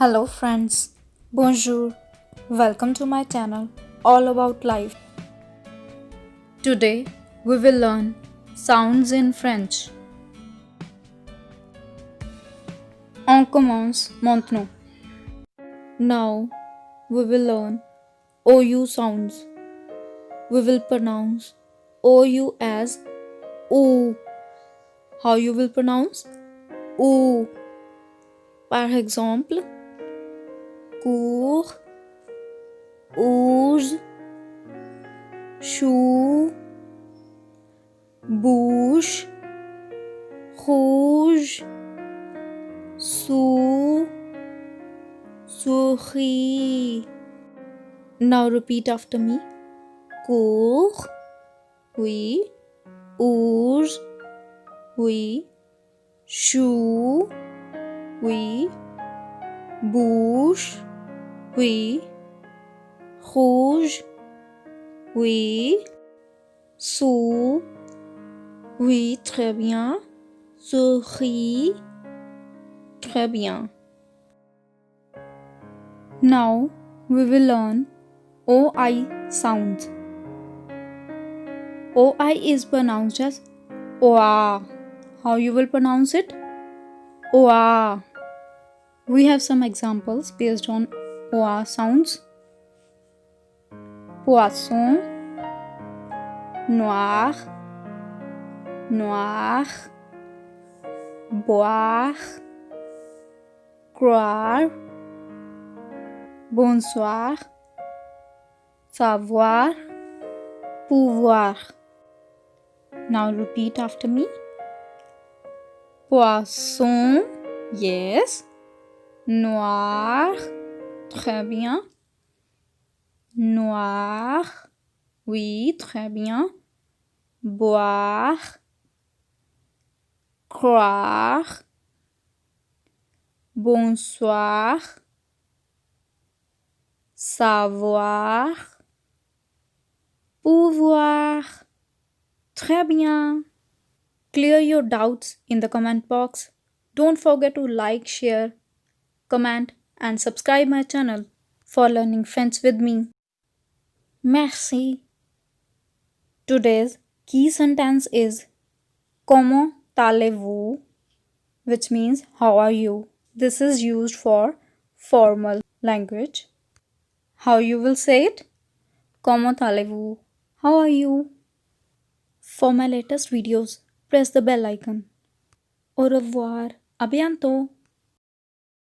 Hello friends, bonjour, welcome to my channel all about life. Today we will learn sounds in French. On commence maintenant. Now we will learn OU sounds. We will pronounce OU as OO. How you will pronounce? OO. Par exemple, cours, ours, chou, bouche, rouge, sous, souris. Now repeat after me. Cours, oui, ours, oui, chou, oui, bouche, oui, rouge, oui, sous, oui, très bien, souris, très bien. Now we will learn OI sounds. OI is pronounced as OA. How you will pronounce it? OA. We have some examples based on OA sounds. Poisson, noir, noir, boire, croire, bonsoir, savoir, pouvoir. Now repeat after me. Poisson, yes. Noir, très bien. Noir, oui, très bien. Boire, croire, bonsoir, savoir, pouvoir. Très bien. Clear your doubts in the comment box. Don't forget to like, share, comment and subscribe my channel for learning French with me. Merci. Today's key sentence is Comment allez-vous? Which means how are you? This is used for formal language. How you will say it? Comment allez-vous? How are you? For my latest videos, press the bell icon. Au revoir. À bientôt.